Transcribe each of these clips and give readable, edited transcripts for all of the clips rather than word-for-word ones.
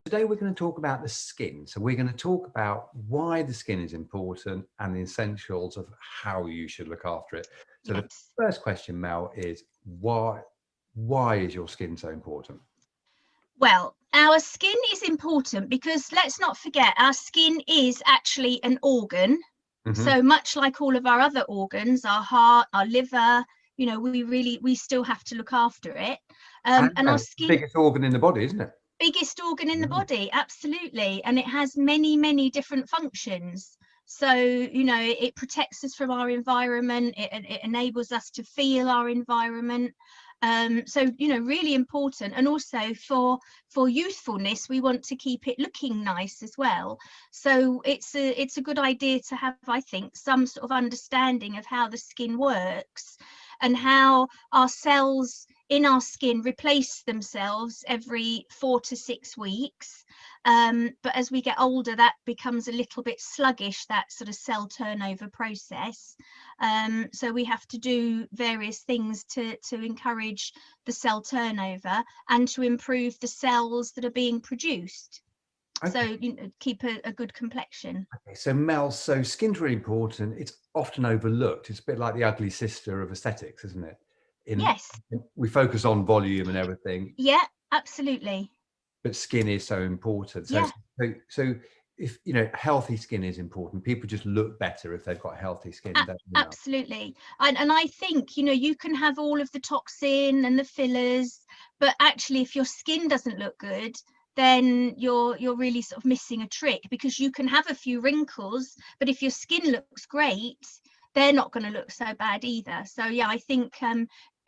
Today we're going to talk about the skin. So we're going to talk about why the skin is important and the essentials of how you should look after it. So the Yes. first question, Mel, is why is your skin so important? Well, our skin is important because let's not forget our skin is actually an organ. Mm-hmm. So much like all of our other organs, our heart, our liver, we still have to look after it. And our And the skin, biggest organ in the body, isn't it? biggest organ in the Mm. body, absolutely. And it has many different functions. So, it protects us from our environment. It enables us to feel our environment. So, really important. And also for youthfulness, we want to keep it looking nice as well. So it's a good idea to have, I think, some sort of understanding of how the skin works and how our cells in our skin replace themselves every 4 to 6 weeks. But as we get older, that becomes a little bit sluggish, that sort of cell turnover process. So we have to do various things to encourage the cell turnover and to improve the cells that are being produced. Okay. So keep a good complexion. Okay. So Mel, so skin's really important. It's often overlooked. It's a bit like the ugly sister of aesthetics, isn't it? Yes. We focus on volume and everything, Yeah, absolutely. but skin is so important. So, Yeah. so if healthy skin is important. People just look better if they've got healthy skin, don't they, Mel? Absolutely. And I think, you can have all of the toxin and the fillers, but actually if your skin doesn't look good, then you're really sort of missing a trick, because you can have a few wrinkles, but if your skin looks great, they're not going to look so bad either. So yeah, I think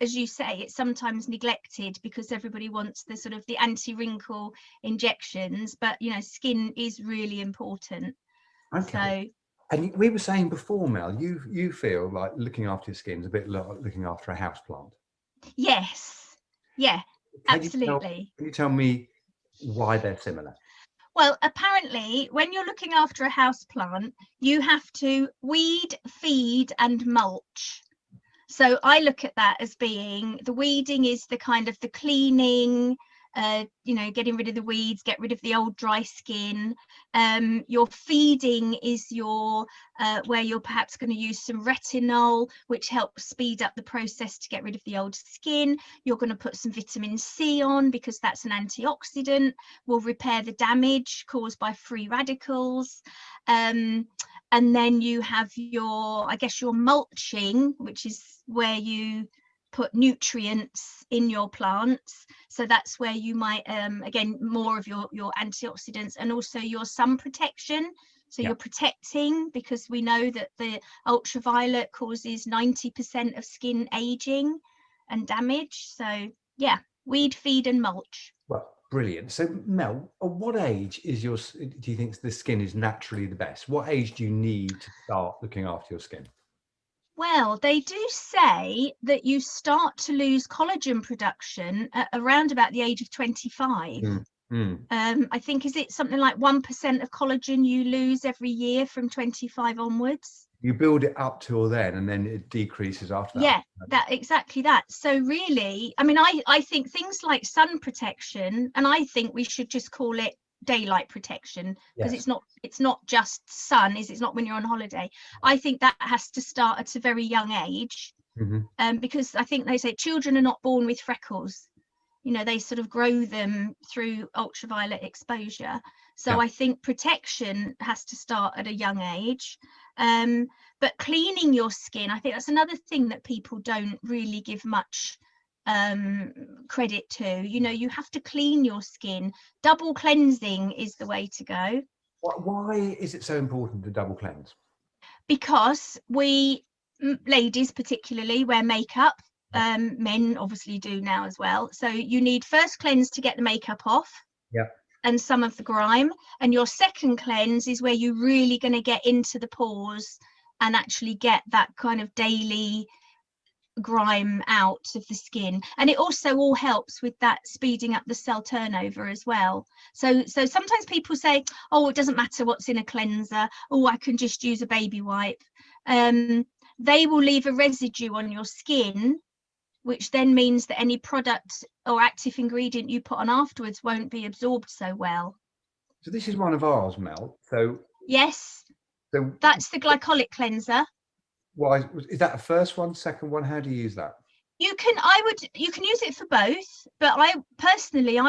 as you say, it's sometimes neglected because everybody wants the sort of the anti-wrinkle injections, but skin is really important. Okay. So And we were saying before, Mel, you feel like looking after your skin is a bit like looking after a house plant. yes, yeah, Can you tell, absolutely. can you tell me why they're similar? Well, apparently, when you're looking after a house plant, you have to weed, feed, and mulch. So I look at that as being, the weeding is the kind of the cleaning, getting rid of the weeds, get rid of the old dry skin. Your feeding is your where you're perhaps going to use some retinol, which helps speed up the process to get rid of the old skin. You're going to put some vitamin C on because that's an antioxidant, will repair the damage caused by free radicals. And then you have your mulching, which is where you put nutrients in your plants. So that's where you might again, more of your antioxidants, and also your sun protection. So Yeah. you're protecting, because we know that the ultraviolet causes 90% of skin aging and damage. So yeah, weed, feed, and mulch. Well, brilliant. So Mel, at what age do you think the skin is naturally the best? What age do you need to start looking after your skin? Well, they do say that you start to lose collagen production at around about the age of 25. Mm, mm. I think, is it something like 1% of collagen you lose every year from 25 onwards? You build it up till then, and then it decreases after that. Yeah, exactly that. So really, I mean, I think things like sun protection, and I think we should just call it daylight protection, because Yes. it's not just sun, it's not when you're on holiday. I think that has to start at a very young age, Mm-hmm. because I think they say children are not born with freckles. They sort of grow them through ultraviolet exposure. So Yeah. I think protection has to start at a young age. But cleaning your skin, I think that's another thing that people don't really give much credit to. You have to clean your skin. Double cleansing is the way to go, Why is it so important to double cleanse? because we ladies particularly wear makeup. Men obviously do now as well. So you need first cleanse to get the makeup off Yeah. and some of the grime, and your second cleanse is where you're really going to get into the pores and actually get that kind of daily grime out of the skin. And it also all helps with that speeding up the cell turnover as well. So sometimes people say, oh, it doesn't matter what's in a cleanser, oh, I can just use a baby wipe. They will leave a residue on your skin, which then means that any product or active ingredient you put on afterwards won't be absorbed so well. So this is one of ours, Mel. So Yes, so that's the glycolic cleanser. why is that the first one, second one? How do you use that? You can use it for both, but I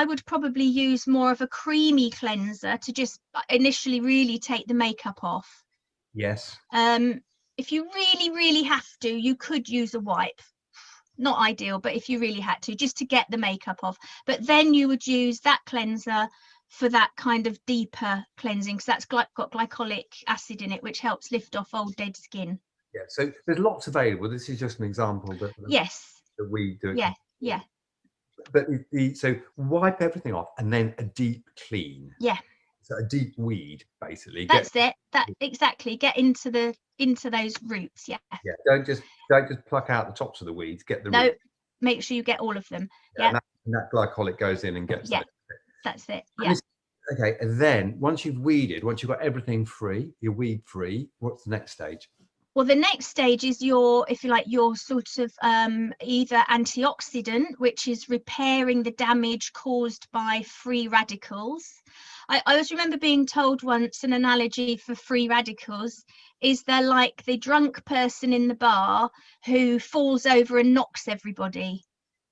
would probably use more of a creamy cleanser to just initially really take the makeup off. Yes. If you really have to, you could use a wipe. Not ideal, but if you really had to, just to get the makeup off. But then you would use that cleanser for that kind of deeper cleansing, because that's got glycolic acid in it, which helps lift off old dead skin. Yeah. So there's lots available. This is just an example that we do. Yeah. But so wipe everything off and then a deep clean. Yeah. So a deep weed, basically. That's it. That exactly. Get into those roots. Yeah. Yeah. Don't just pluck out the tops of the weeds. Get the roots. Make sure you get all of them. Yeah. And that glycolic goes in and gets. Yeah. That's it. Yeah. Okay. And then once you've weeded, once you've got everything free, you're weed free. What's the next stage? Well, the next stage is your sort of either antioxidant, which is repairing the damage caused by free radicals. I always remember being told once, an analogy for free radicals is they're like the drunk person in the bar who falls over and knocks everybody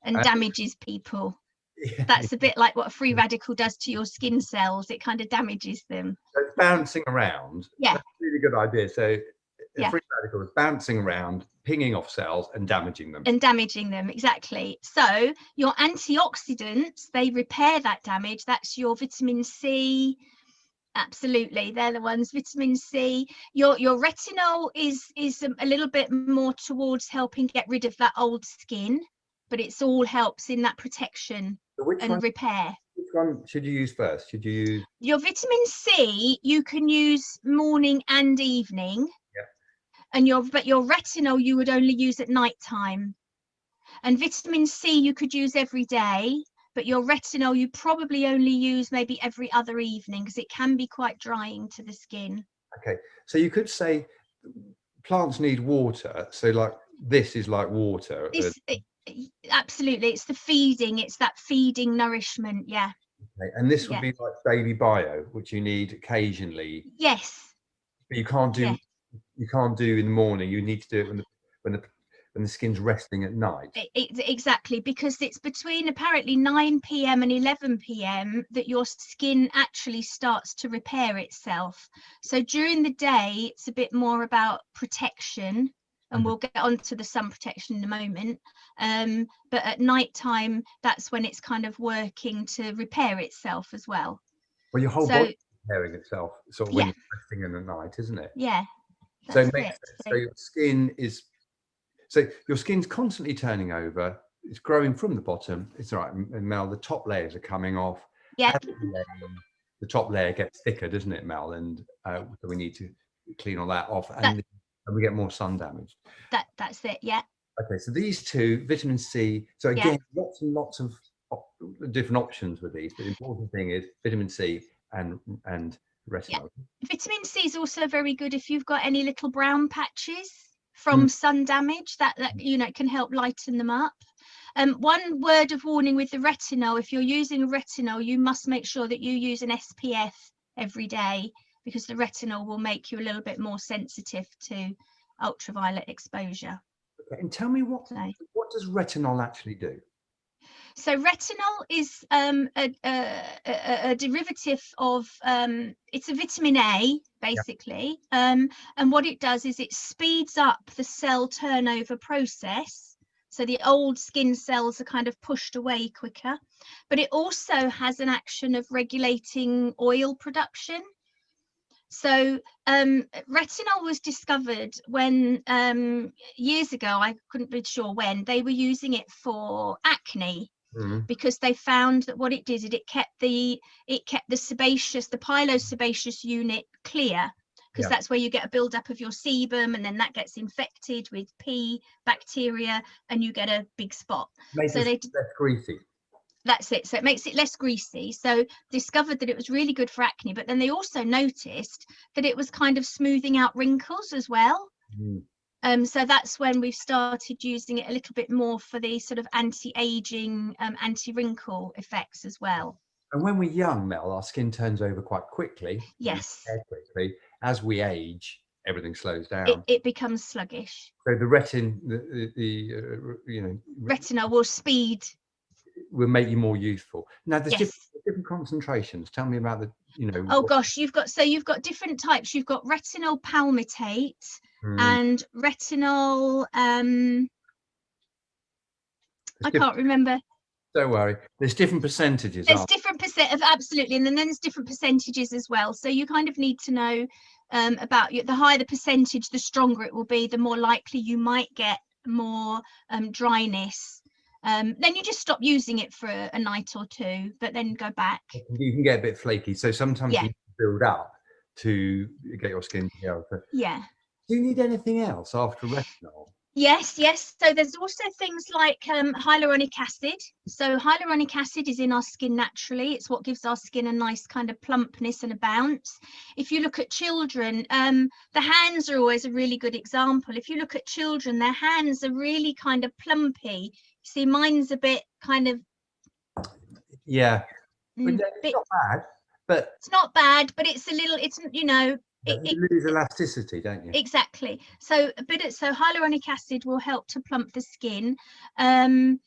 and damages people. Yeah. That's a bit like what a free radical does to your skin cells. It kind of damages them. So it's bouncing around. Yeah. That's a really good idea. So free radical is bouncing around, pinging off cells and damaging them. Exactly. So your antioxidants, they repair that damage. That's your vitamin C. Absolutely, they're the ones. Vitamin C. Your retinol is a little bit more towards helping get rid of that old skin, but it's all helps in that protection and repair. Which one should you use first? Should you use your vitamin C? You can use morning and evening. And your retinol you would only use at night time, and vitamin C you could use every day, but your retinol you probably only use maybe every other evening, because it can be quite drying to the skin. Okay, so you could say plants need water, so like this is like water. Absolutely, it's the feeding, it's that feeding nourishment. Yeah. Okay. And this would be like daily bio, which you need occasionally. Yes, but you can't do you can't do in the morning. You need to do it when the skin's resting at night. Exactly, because it's between apparently 9 p.m. and 11 p.m. that your skin actually starts to repair itself. So during the day, it's a bit more about protection, and we'll get onto the sun protection in a moment. But at night time, that's when it's kind of working to repair itself as well. Well, your whole body is repairing itself sort of when you're resting in the night, isn't it? Yeah. So it makes sense. So your skin is, so your skin's constantly turning over. It's growing from the bottom. It's all right. And Mel, the top layers are coming off. Yeah. The top layer gets thicker, doesn't it, Mel? And so we need to clean all that off, and we get more sun damage. That's it. Yeah. Okay. So these two, vitamin C. So again, lots and lots of different options with these. But the important thing is vitamin C and retinol. Yeah. Vitamin C is also very good if you've got any little brown patches from sun damage, that can help lighten them up. One word of warning with the retinol: if you're using retinol, you must make sure that you use an SPF every day, because the retinol will make you a little bit more sensitive to ultraviolet exposure. Okay. And tell me, what does retinol actually do? So retinol is a derivative of, it's a vitamin A, basically. And what it does is it speeds up the cell turnover process. So the old skin cells are kind of pushed away quicker. But it also has an action of regulating oil production. So retinol was discovered when years ago, I couldn't be sure when, they were using it for acne. Because they found that what it did is it kept the sebaceous, the pilosebaceous unit clear, because that's where you get a buildup of your sebum, and then that gets infected with P bacteria and you get a big spot. Makes it less greasy. That's it. So it makes it less greasy. So discovered that it was really good for acne, but then they also noticed that it was kind of smoothing out wrinkles as well. So that's when we've started using it a little bit more for the sort of anti-aging, anti-wrinkle effects as well. And when we're young, Mel, our skin turns over quite quickly. Yes. Quickly. As we age, everything slows down. It becomes sluggish. So the you know, Retinol will make you more youthful. Now, there's yes. different concentrations. Tell me about the, you know. Oh gosh, you've got different types. You've got retinol palmitate and retinol. I can't remember. Don't worry. There's different percentages. There's different absolutely, and then there's different percentages as well. So you kind of need to know about the higher the percentage, the stronger it will be. The more likely you might get more dryness. Then you just stop using it for a night or two, but then go back. You can get a bit flaky, so sometimes you build up to get your skin together. Yeah. Do you need anything else after retinol? Yes. So there's also things like hyaluronic acid. So hyaluronic acid is in our skin naturally. It's what gives our skin a nice kind of plumpness and a bounce. If you look at children, the hands are always a really good example. If you look at children, their hands are really kind of plumpy. See, mine's a bit kind of. Yeah. It's not bad, but. It's not bad, but it's a little, it's, you know. You lose elasticity, don't you? Exactly. So hyaluronic acid will help to plump the skin, and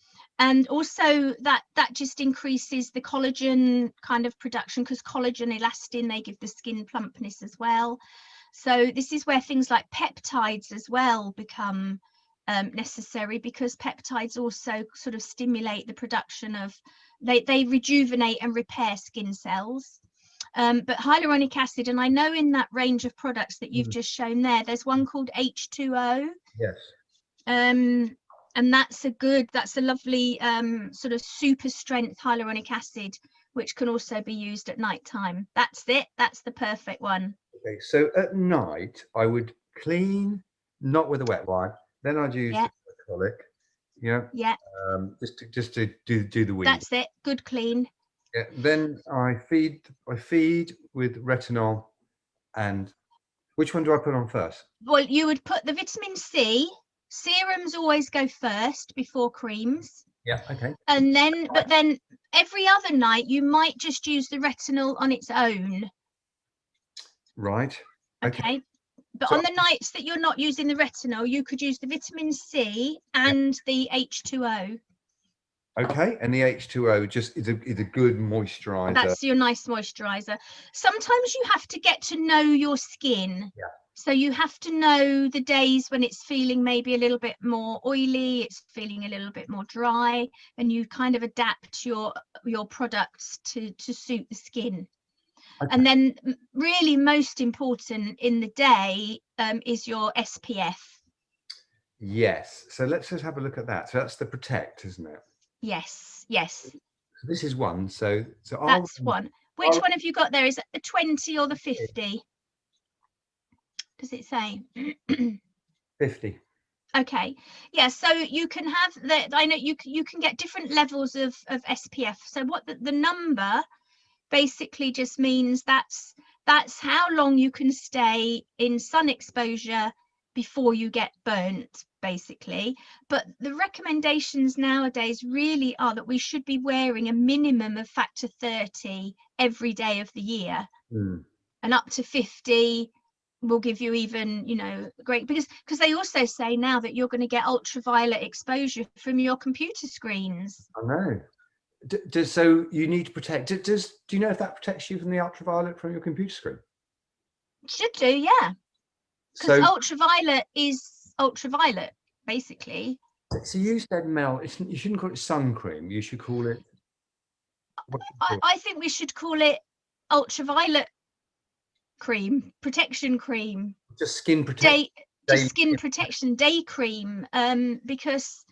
also that just increases the collagen kind of production, because collagen, elastin, they give the skin plumpness as well. So this is where things like peptides as well become necessary, because peptides also sort of stimulate the production of, they rejuvenate and repair skin cells. But hyaluronic acid, and I know in that range of products that you've just shown there's one called H2O. Yes. And that's a lovely sort of super strength hyaluronic acid, which can also be used at night time. That's it. That's the perfect one. Okay, so at night I would clean, not with a wet wipe. Then I'd use the glycolic. Yeah. Just to do the weed. That's it. Good clean. Yeah, then I feed with retinol. And which one do I put on first? Well, you would put the vitamin C. Serums always go first before creams. Yeah, okay. And then, but then every other night you might just use the retinol on its own. Right. Okay. But so on the nights that you're not using the retinol, you could use the vitamin C and the H2O. Okay, and the H2O just is a good moisturizer. That's your nice moisturizer. Sometimes you have to get to know your skin. Yeah. So you have to know the days when it's feeling maybe a little bit more oily, it's feeling a little bit more dry, and you kind of adapt your products to suit the skin. Okay. And then really most important in the day is your SPF. Yes. So let's just have a look at that. So that's the Protect, isn't it? Yes. So this is one. So that's one. Which one have you got there? Is it the 20 or the 50? Does it say? 50. Okay. Yeah. So you can have that. I know you can get different levels of SPF. So what the number basically just means that's how long you can stay in sun exposure before you get burnt, basically. But the recommendations nowadays really are that we should be wearing a minimum of factor 30 every day of the year, and up to 50 will give you even, great, because they also say now that you're going to get ultraviolet exposure from your computer screens. I know. So you need to protect it. Do you know if that protects you from the ultraviolet from your computer screen? Should do, yeah. Because ultraviolet is ultraviolet, basically. So you said, Mel, you shouldn't call it sun cream. You should call it. I think we should call it ultraviolet cream, protection cream. Just skin protection. Just skin protection day cream. Because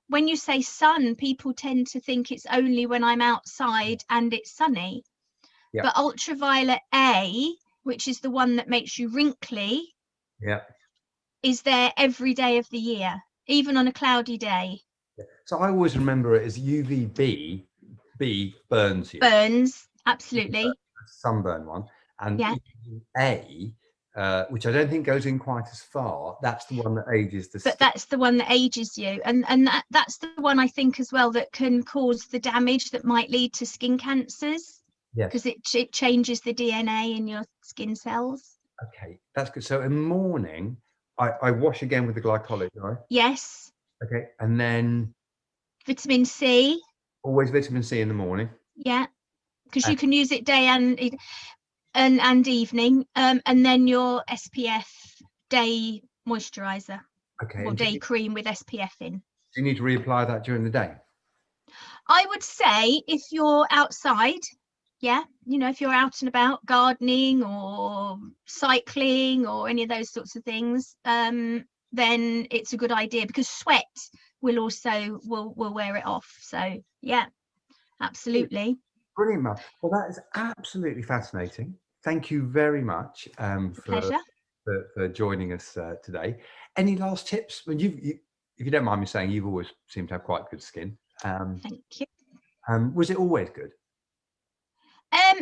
when you say sun, people tend to think it's only when I'm outside and it's sunny. Yeah. But ultraviolet A, which is the one that makes you wrinkly, is there every day of the year, even on a cloudy day. Yeah. So I always remember it as UVB. B burns you. Burns, absolutely. Sunburn one. And A, which I don't think goes in quite as far, that's the one that ages the skin. But that's the one that ages you. And that's the one I think as well that can cause the damage that might lead to skin cancers. Yes. because it changes the DNA in your skin cells. Okay, that's good. So in the morning, I wash again with the glycolic, right? Yes. Okay, and then Vitamin C. always vitamin C in the morning. Yeah, because And, you can use it day and evening, and then your SPF day moisturizer, okay, or and day cream with SPF in. do you need to reapply that during the day? I would say if you're outside, yeah, if you're out and about gardening or cycling or any of those sorts of things, then it's a good idea, because sweat will also will wear it off. So yeah, absolutely. Brilliant, Mel. Well, that is absolutely fascinating. Thank you very much Pleasure. for joining us today. Any last tips? Well, if you don't mind me saying, you've always seemed to have quite good skin. Thank you. Was it always good?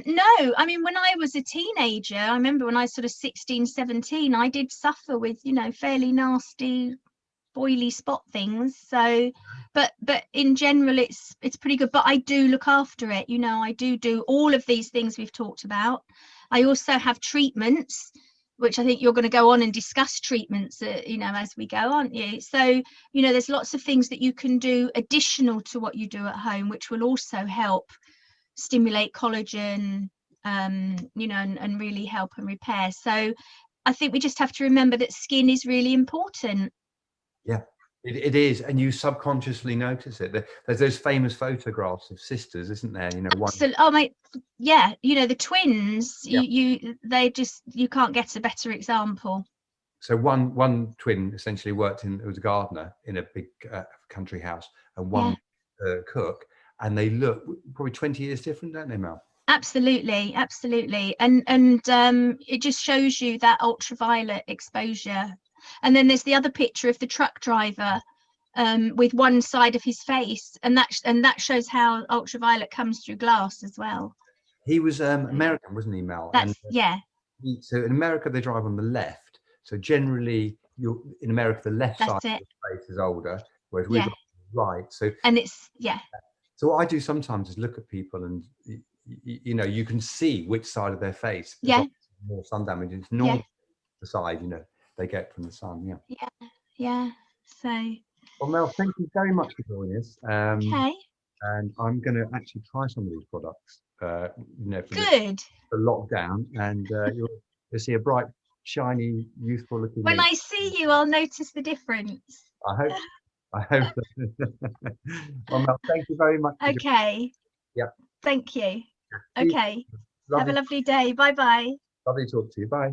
No, I mean, when I was a teenager, I remember when I was sort of 16, 17, I did suffer with, fairly nasty, boily spot things. So, but in general, it's pretty good. But I do look after it. I do all of these things we've talked about. I also have treatments, which I think you're going to go on and discuss treatments, as we go, aren't you? So, there's lots of things that you can do additional to what you do at home, which will also help stimulate collagen, and really help and repair. So I think we just have to remember that skin is really important. Yeah, it is, and you subconsciously notice it. There's those famous photographs of sisters, isn't there? So, oh my, yeah, the twins. Yeah. You can't get a better example. So one twin essentially it was a gardener in a big country house, and one cook, and they look probably 20 years different, don't they, Mel? Absolutely, and it just shows you that ultraviolet exposure. And then there's the other picture of the truck driver with one side of his face, and that shows how ultraviolet comes through glass as well. He was American, wasn't he, Mel? So in America they drive on the left. So generally, in America the left side of the face is older, whereas we've got the right. So So what I do sometimes is look at people, and you can see which side of their face more sun damage. It's normally the side they get from the sun. So, well, Mel, thank you very much for joining us. Okay. And I'm going to actually try some of these products. For lockdown, and you'll see a bright, shiny, youthful looking. When I see you, I'll notice the difference. I hope. Well, Mel, thank you very much. Okay. Yeah. Thank you. Okay. Have a lovely day. Bye bye. Lovely to talk to you. Bye.